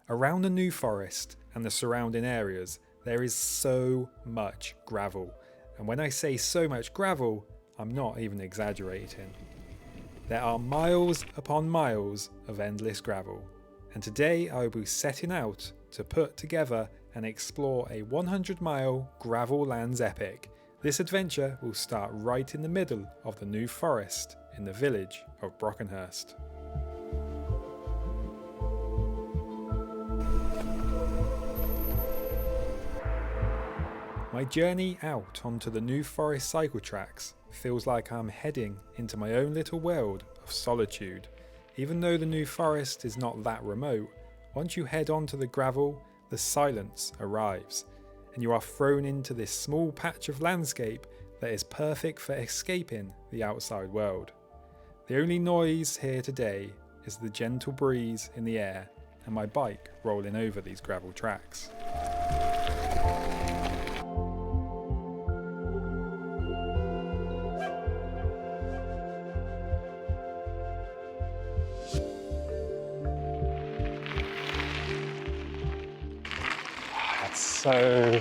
Around the New Forest and the surrounding areas, there is so much gravel. And when I say so much gravel, I'm not even exaggerating. There are miles upon miles of endless gravel. And today I will be setting out to put together and explore a 100-mile gravel lands epic. This adventure will start right in the middle of the New Forest in the village of Brockenhurst. My journey out onto the New Forest cycle tracks feels like I'm heading into my own little world of solitude. Even though the New Forest is not that remote, once you head onto the gravel, the silence arrives, and you are thrown into this small patch of landscape that is perfect for escaping the outside world. The only noise here today is the gentle breeze in the air and my bike rolling over these gravel tracks.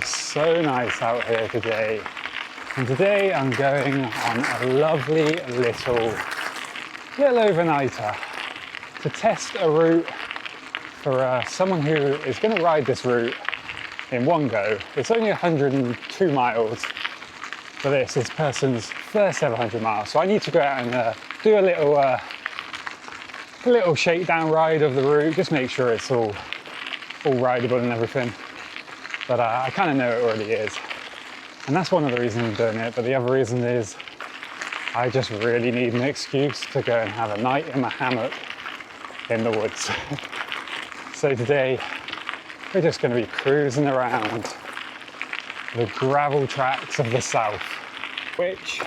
So nice out here today. And today I'm going on a lovely little overnighter to test a route for someone who is going to ride this route in one go. It's only 102 miles for this person's first ever 100 miles. So I need to go out and do a little shakedown ride of the route, just make sure it's all rideable and everything. But I kind of know it already is. And that's one of the reasons I'm doing it. But the other reason is I just really need an excuse to go and have a night in my hammock in the woods. So today we're just going to be cruising around the gravel tracks of the south, which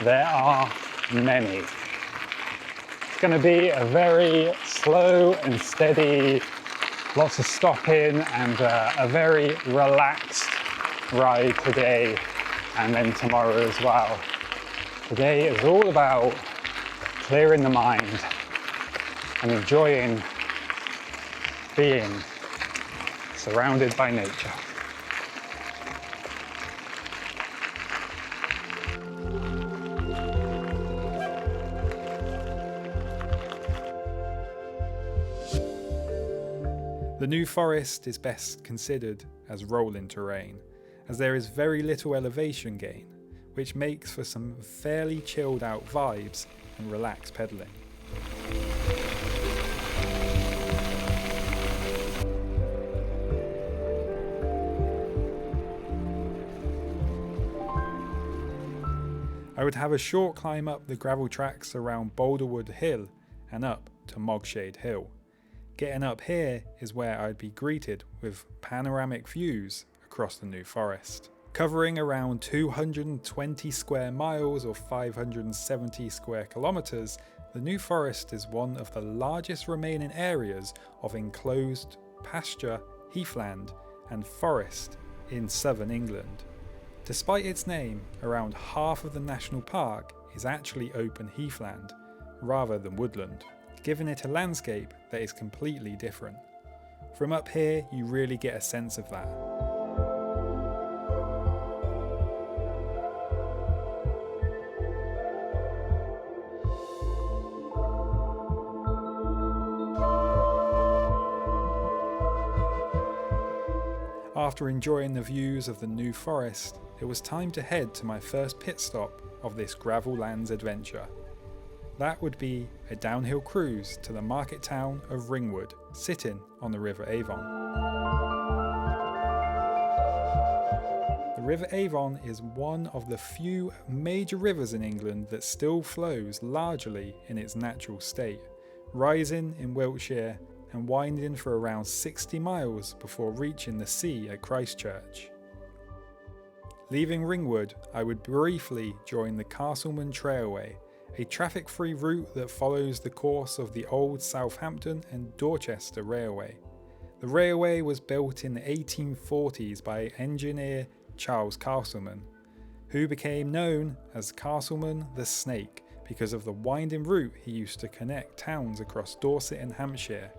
there are many. It's going to be a very slow and steady, lots of stopping and a very relaxed ride today and then tomorrow as well. Today is all about clearing the mind and enjoying being surrounded by nature. The New Forest is best considered as rolling terrain, as there is very little elevation gain, which makes for some fairly chilled out vibes and relaxed pedalling. I would have a short climb up the gravel tracks around Boulderwood Hill and up to Mogshade Hill. Getting up here is where I'd be greeted with panoramic views across the New Forest. Covering around 220 square miles or 570 square kilometres, the New Forest is one of the largest remaining areas of enclosed pasture, heathland and forest in southern England. Despite its name, around half of the national park is actually open heathland rather than woodland, giving it a landscape that is completely different. From up here, you really get a sense of that. After enjoying the views of the New Forest, it was time to head to my first pit stop of this gravel lands adventure. That would be a downhill cruise to the market town of Ringwood, sitting on the River Avon. The River Avon is one of the few major rivers in England that still flows largely in its natural state, rising in Wiltshire and winding for around 60 miles before reaching the sea at Christchurch. Leaving Ringwood, I would briefly join the Castleman Trailway, a traffic-free route that follows the course of the old Southampton and Dorchester Railway. The railway was built in the 1840s by engineer Charles Castleman, who became known as Castleman the Snake because of the winding route he used to connect towns across Dorset and Hampshire.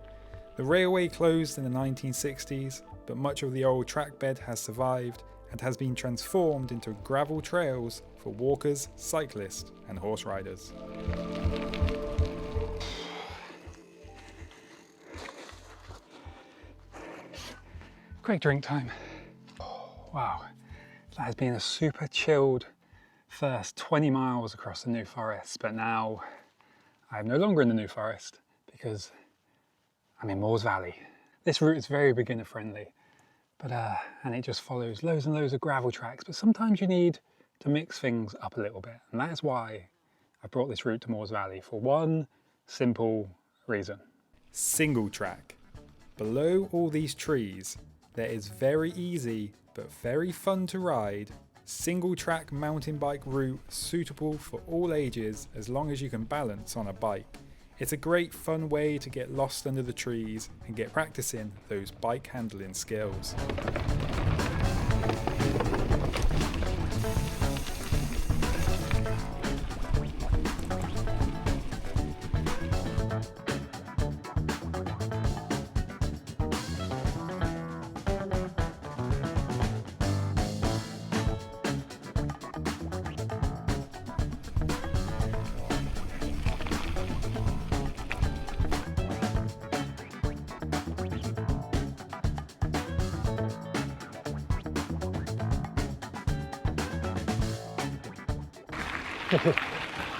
The railway closed in the 1960s, but much of the old track bed has survived and has been transformed into gravel trails for walkers, cyclists and horse riders. Quick drink time. Wow, that has been a super chilled first 20 miles across the New Forest, but now I'm no longer in the New Forest because I'm in Moors Valley. This route is very beginner friendly, but and it just follows loads and loads of gravel tracks, but sometimes you need to mix things up a little bit, and that's why I brought this route to Moors Valley, for one simple reason. Single track. Below all these trees, there is very easy but very fun to ride single track mountain bike route suitable for all ages as long as you can balance on a bike. It's a great fun way to get lost under the trees and get practicing those bike handling skills.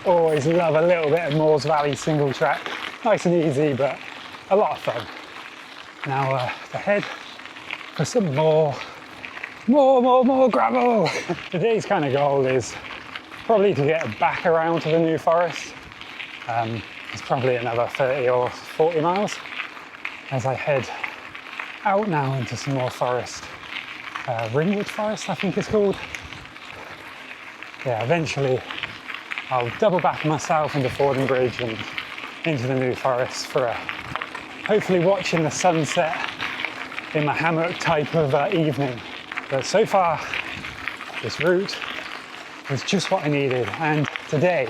Always love a little bit of Moors Valley single track. Nice and easy, but a lot of fun. Now to head for some more gravel. Today's kind of goal is probably to get back around to the New Forest. It's probably another 30 or 40 miles as I head out now into some more forest. Ringwood Forest, I think it's called. Yeah, eventually I'll double back myself into Fordingbridge and into the New Forest for hopefully watching the sunset in my hammock type of evening. But so far, this route is just what I needed. And today,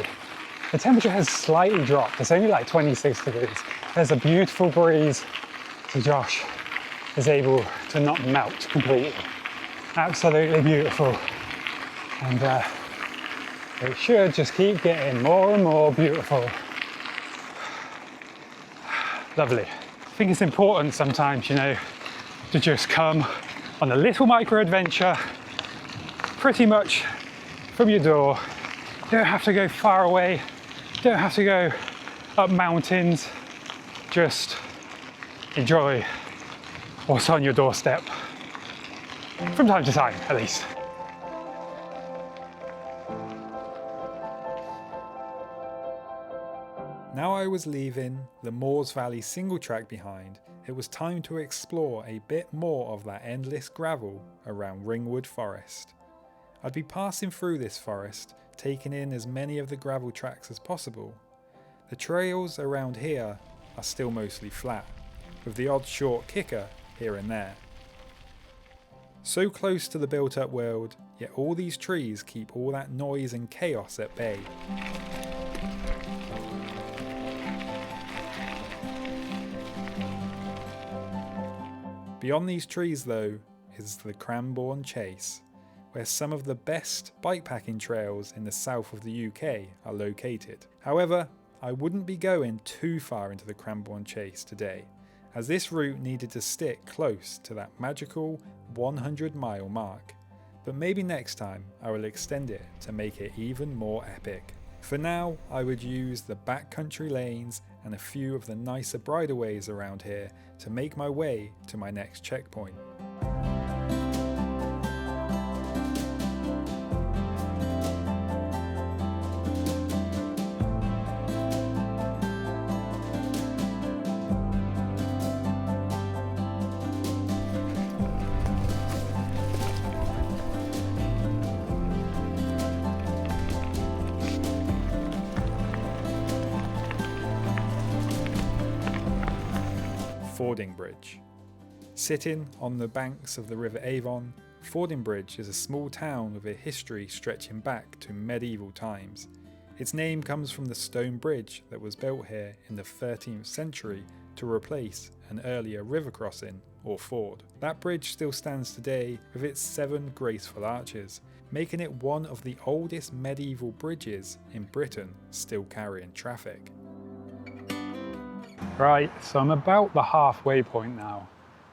the temperature has slightly dropped. It's only like 26 degrees. There's a beautiful breeze, so Josh is able to not melt completely. Absolutely beautiful. And it should just keep getting more and more beautiful. Lovely. I think it's important sometimes, you know, to just come on a little micro adventure pretty much from your door. You don't have to go far away, you don't have to go up mountains, just enjoy what's on your doorstep. From time to time, at least. Now I was leaving the Moors Valley single track behind, it was time to explore a bit more of that endless gravel around Ringwood Forest. I'd be passing through this forest, taking in as many of the gravel tracks as possible. The trails around here are still mostly flat, with the odd short kicker here and there. So close to the built-up world, yet all these trees keep all that noise and chaos at bay. Beyond these trees though is the Cranbourne Chase, where some of the best bikepacking trails in the south of the UK are located. However, I wouldn't be going too far into the Cranbourne Chase today, as this route needed to stick close to that magical 100-mile mark. But maybe next time I will extend it to make it even more epic. For now, I would use the backcountry lanes and a few of the nicer bridleways around here to make my way to my next checkpoint. Fordingbridge. Sitting on the banks of the River Avon, Fordingbridge is a small town with a history stretching back to medieval times. Its name comes from the stone bridge that was built here in the 13th century to replace an earlier river crossing or ford. That bridge still stands today with its 7 graceful arches, making it one of the oldest medieval bridges in Britain still carrying traffic. Right, so I'm about the halfway point now,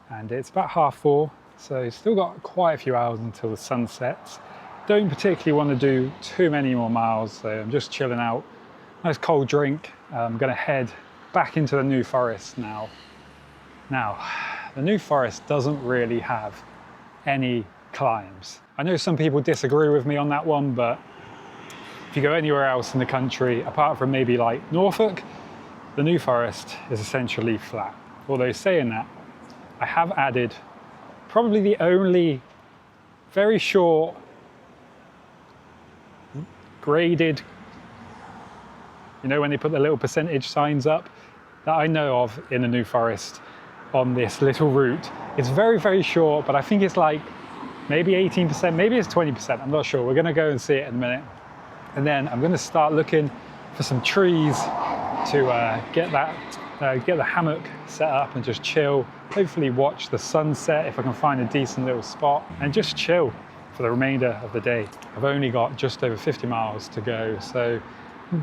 and it's about 4:30, so still got quite a few hours until the sun sets. Don't particularly want to do too many more miles, so I'm just chilling out. Nice cold drink. I'm going to head back into the New Forest now. Now, the New Forest doesn't really have any climbs. I know some people disagree with me on that one, but if you go anywhere else in the country, apart from maybe like Norfolk, the New Forest is essentially flat. Although saying that, I have added probably the only very short graded, you know when they put the little percentage signs up, that I know of in the New Forest on this little route. It's very, very short, but I think it's like maybe 18%, maybe it's 20%, I'm not sure. We're gonna go and see it in a minute. And then I'm gonna start looking for some trees to get the hammock set up and just chill, hopefully watch the sunset if I can find a decent little spot, and just chill for the remainder of the day. I've only got just over 50 miles to go, so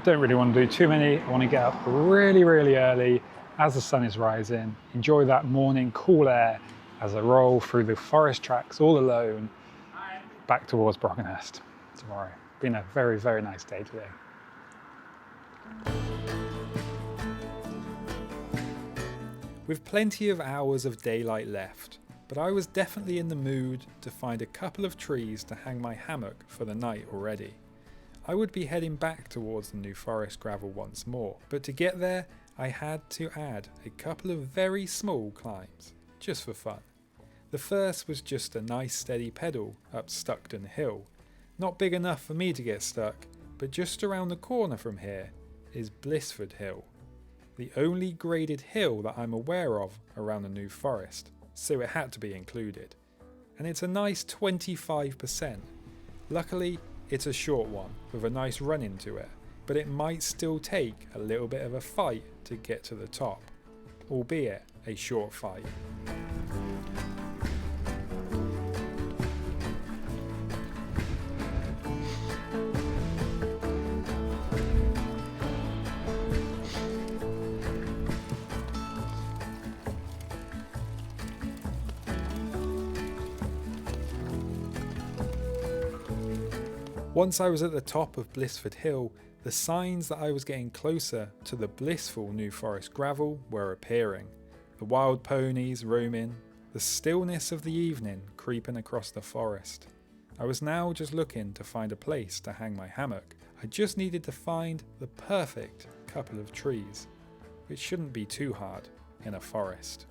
don't really want to do too many. I want to get up really, really early as the sun is rising, enjoy that morning cool air as I roll through the forest tracks all alone back towards Brockenhurst tomorrow. Been a very, very nice day today. With plenty of hours of daylight left, but I was definitely in the mood to find a couple of trees to hang my hammock for the night already. I would be heading back towards the New Forest gravel once more, but to get there I had to add a couple of very small climbs, just for fun. The first was just a nice steady pedal up Stuckton Hill, not big enough for me to get stuck, but just around the corner from here is Blissford Hill, the only graded hill that I'm aware of around the New Forest, so it had to be included. And it's a nice 25%. Luckily, it's a short one with a nice run into it, but it might still take a little bit of a fight to get to the top, albeit a short fight. Once I was at the top of Blissford Hill, the signs that I was getting closer to the blissful New Forest gravel were appearing. The wild ponies roaming, the stillness of the evening creeping across the forest. I was now just looking to find a place to hang my hammock. I just needed to find the perfect couple of trees, which shouldn't be too hard in a forest.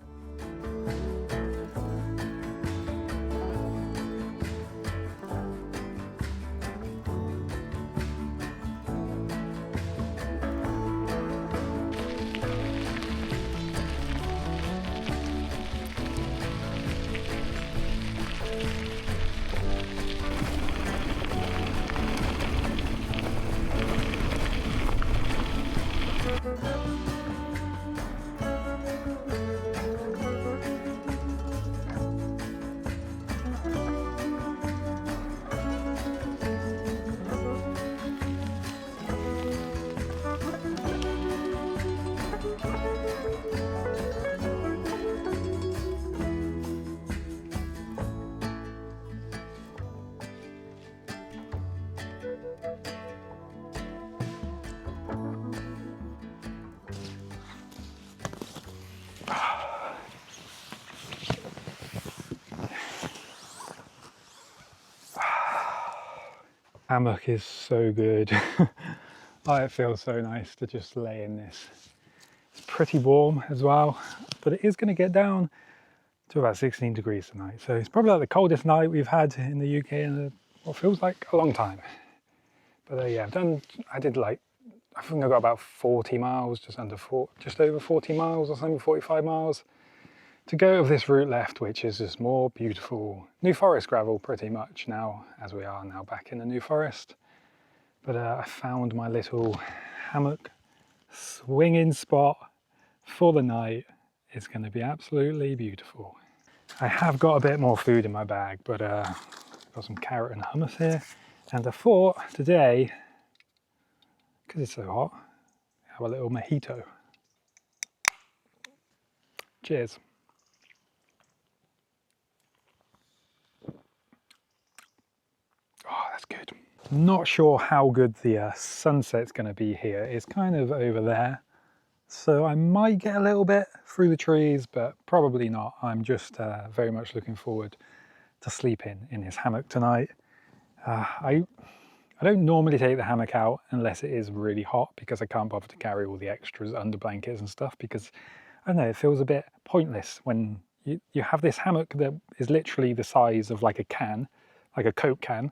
Hammock is so good. Oh, it feels so nice to just lay in this. It's pretty warm as well, but it is going to get down to about 16 degrees tonight. So it's probably like the coldest night we've had in the UK in what feels like a long time. But yeah, I think I got about 40 miles, just over 40 miles or something, 45 miles to go of this route left, which is this more beautiful New Forest gravel pretty much now, as we are now back in the New Forest. But I found my little hammock swinging spot for the night, is going to be absolutely beautiful. I have got a bit more food in my bag, but I've got some carrot and hummus here. And I thought today, because it's so hot, have a little mojito. Cheers. Oh, that's good. Not sure how good the sunset's going to be here. It's kind of over there. So I might get a little bit through the trees, but probably not. I'm just very much looking forward to sleeping in this hammock tonight. I don't normally take the hammock out unless it is really hot, because I can't bother to carry all the extras under blankets and stuff, because I don't know, it feels a bit pointless when you have this hammock that is literally the size of like a can, like a Coke can,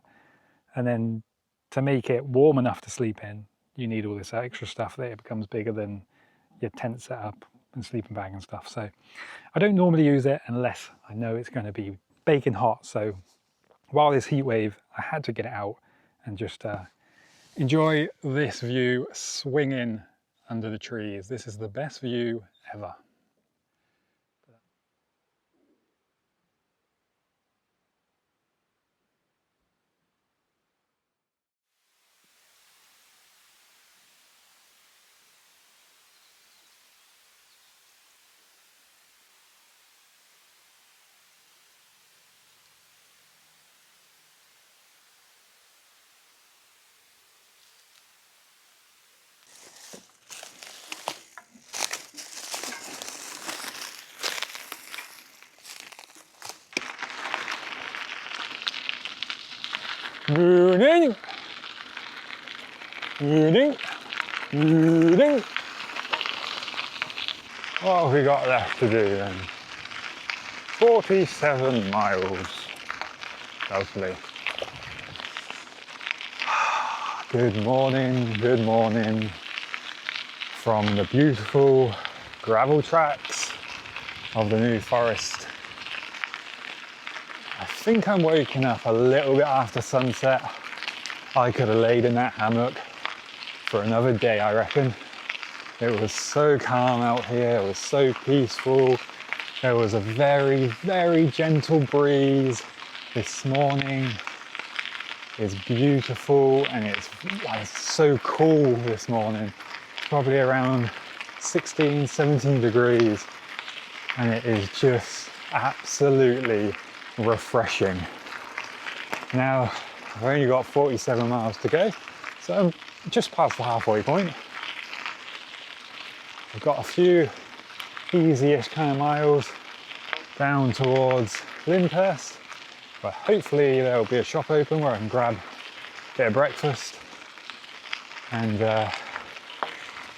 and then to make it warm enough to sleep in, you need all this extra stuff that it becomes bigger than your tent setup and sleeping bag and stuff. So I don't normally use it unless I know it's going to be baking hot. So while this heat wave, I had to get it out and just enjoy this view swinging under the trees. This is the best view ever. Morning, morning, morning. What have we got left to do then? 47 miles. Lovely. Good morning from the beautiful gravel tracks of the New Forest. I think I'm waking up a little bit after sunset. I could have laid in that hammock for another day, I reckon. It was so calm out here, it was so peaceful. There was a very, very gentle breeze this morning. It's beautiful, and it's so cool this morning. Probably around 16, 17 degrees, and it is just absolutely refreshing. Now, I've only got 47 miles to go, so I'm just past the halfway point. I've got a few easy-ish kind of miles down towards Lyndhurst, but hopefully there'll be a shop open where I can grab a bit of breakfast and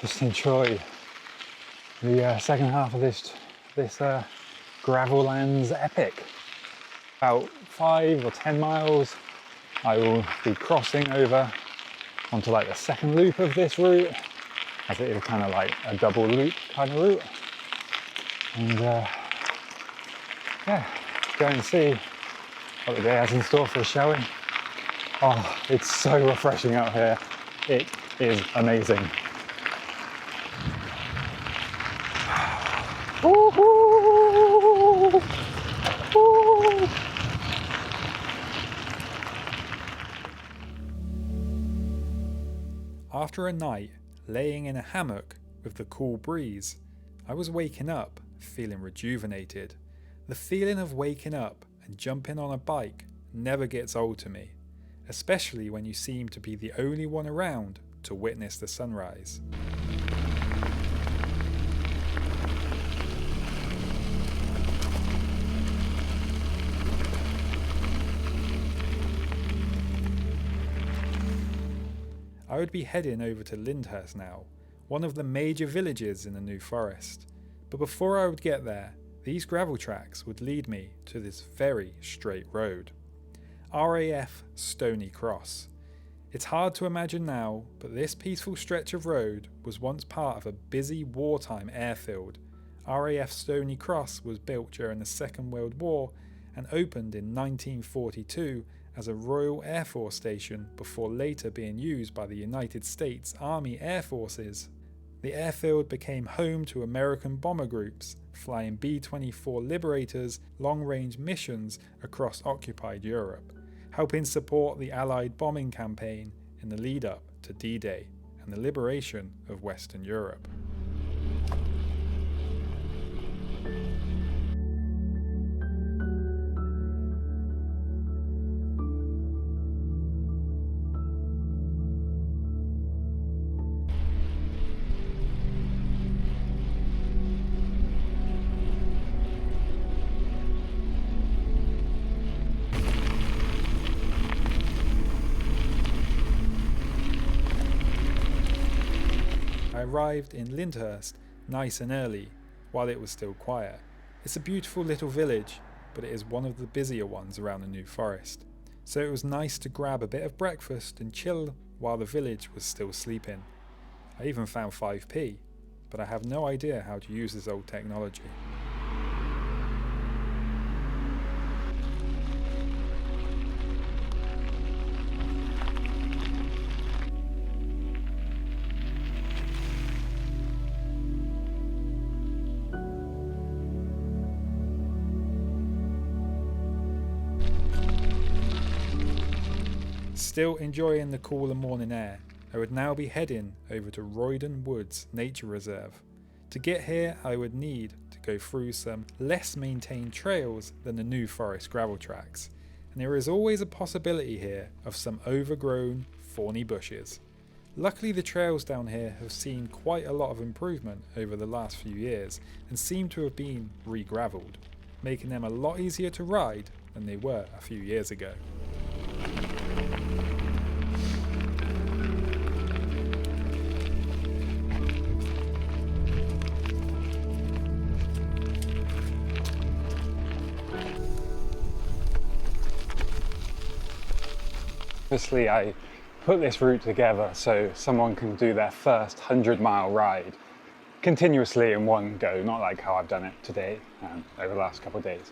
just enjoy the second half of this Gravellands epic. About 5 or 10 miles I will be crossing over onto like the second loop of this route, as it is kind of like a double loop kind of route. And yeah, go and see what the day has in store for us, shall we? Oh, it's so refreshing out here. It is amazing. Woo-hoo! Woo! After a night laying in a hammock with the cool breeze, I was waking up feeling rejuvenated. The feeling of waking up and jumping on a bike never gets old to me, especially when you seem to be the only one around to witness the sunrise. I would be heading over to Lyndhurst now, one of the major villages in the New Forest. But before I would get there, these gravel tracks would lead me to this very straight road. RAF Stony Cross. It's hard to imagine now, but this peaceful stretch of road was once part of a busy wartime airfield. RAF Stony Cross was built during the Second World War and opened in 1942 as a Royal Air Force station before later being used by the United States Army Air Forces. The airfield became home to American bomber groups flying B-24 Liberators long-range missions across occupied Europe, helping support the Allied bombing campaign in the lead-up to D-Day and the liberation of Western Europe. I arrived in Lyndhurst nice and early, while it was still quiet. It's a beautiful little village, but it is one of the busier ones around the New Forest. So it was nice to grab a bit of breakfast and chill while the village was still sleeping. I even found 5p, but I have no idea how to use this old technology. Still enjoying the cooler morning air, I would now be heading over to Roydon Woods Nature Reserve. To get here, I would need to go through some less maintained trails than the New Forest gravel tracks, and there is always a possibility here of some overgrown, thorny bushes. Luckily, the trails down here have seen quite a lot of improvement over the last few years and seem to have been re-gravelled, making them a lot easier to ride than they were a few years ago. Obviously, I put this route together so someone can do their first 100-mile ride continuously in one go, not like how I've done it today over the last couple of days.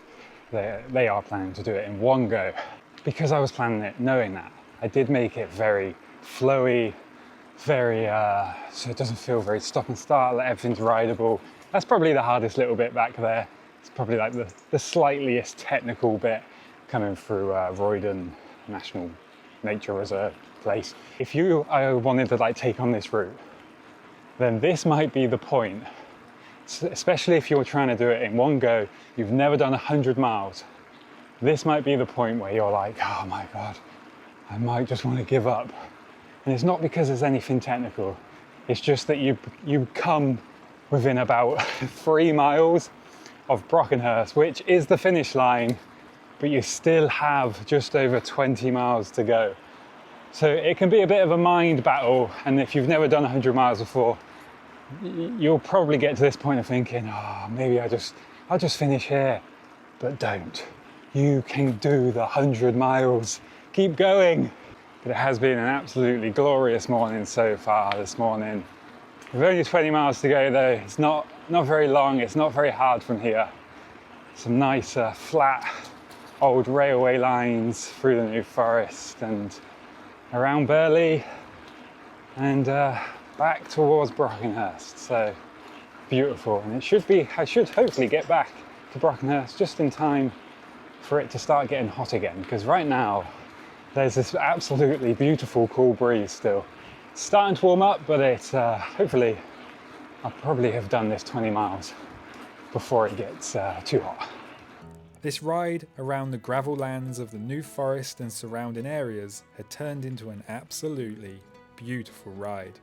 They are planning to do it in one go. Because I was planning it knowing that, I did make it very flowy, very so it doesn't feel very stop and start, like everything's rideable. That's probably the hardest little bit back there. It's probably like the slightest technical bit coming through Roydon National Nature Reserve place. If you wanted to take on this route, then this might be the point, especially if you're trying to do it in one go. You've never done 100 miles. This might be the point where you're like, oh my God, I might just want to give up. And it's not because there's anything technical. It's just that you come within about 3 miles of Brockenhurst, which is the finish line, but you still have just over 20 miles to go. So it can be a bit of a mind battle, and if you've never done 100 miles before, you'll probably get to this point of thinking, oh, maybe I'll just finish here. But don't. You can do the 100 miles. Keep going. But it has been an absolutely glorious morning so far this morning. We've only 20 miles to go though. It's not very long, it's not very hard from here. Some nice flat old railway lines through the New Forest and around Burley and back towards Brockenhurst. So beautiful, and I should hopefully get back to Brockenhurst just in time for it to start getting hot again, because right now there's this absolutely beautiful cool breeze still. It's starting to warm up, but it's hopefully I'll probably have done this 20 miles before it gets too hot. This ride around the gravel lands of the New Forest and surrounding areas had turned into an absolutely beautiful ride.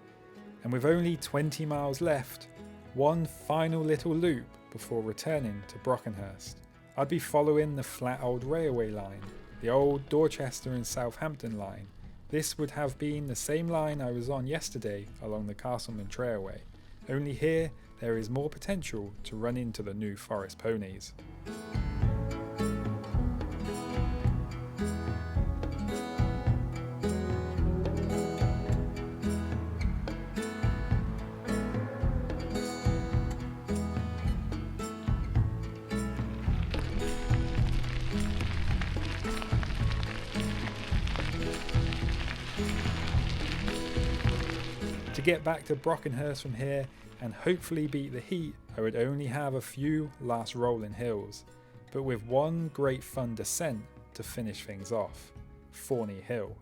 And with only 20 miles left, one final little loop before returning to Brockenhurst, I'd be following the flat old railway line, the old Dorchester and Southampton line. This would have been the same line I was on yesterday along the Castleman Trailway, only here there is more potential to run into the New Forest ponies. To get back to Brockenhurst from here and hopefully beat the heat, I would only have a few last rolling hills, but with one great fun descent to finish things off, Thorny Hill.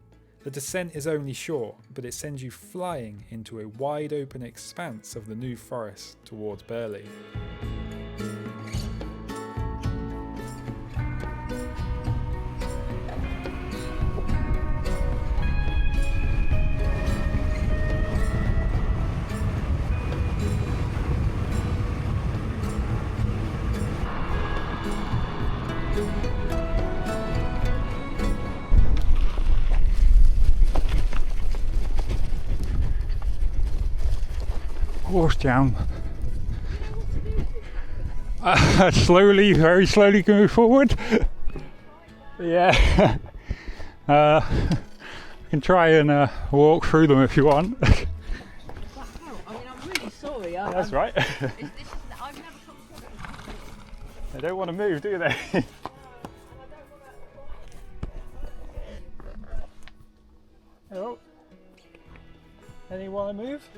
The descent is only short, but it sends you flying into a wide open expanse of the New Forest towards Burley. Horse jam. Slowly, very slowly move forward. Yeah. I can try and walk through them if you want. I mean, I'm really sorry. That's right. I've never come across it. They don't want to move, do they? Hello. Anyone want to move?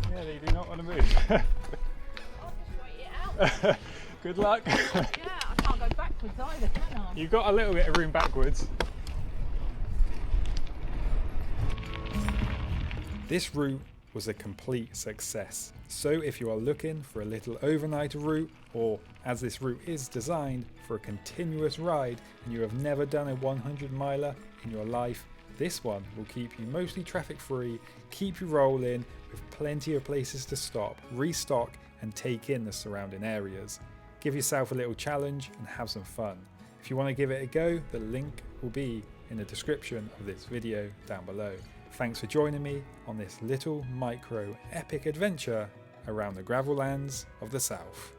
Yeah, they do not want to move. I'll just wait it out. Good luck. Yeah, I can't go backwards either, can I? You've got a little bit of room backwards. This route was a complete success, so if you are looking for a little overnight route, or as this route is designed for a continuous ride and you have never done a 100 miler in your life, this one will keep you mostly traffic free, keep you rolling with plenty of places to stop, restock and take in the surrounding areas. Give yourself a little challenge and have some fun. If you want to give it a go, the link will be in the description of this video down below. Thanks for joining me on this little micro epic adventure around the gravel lands of the south.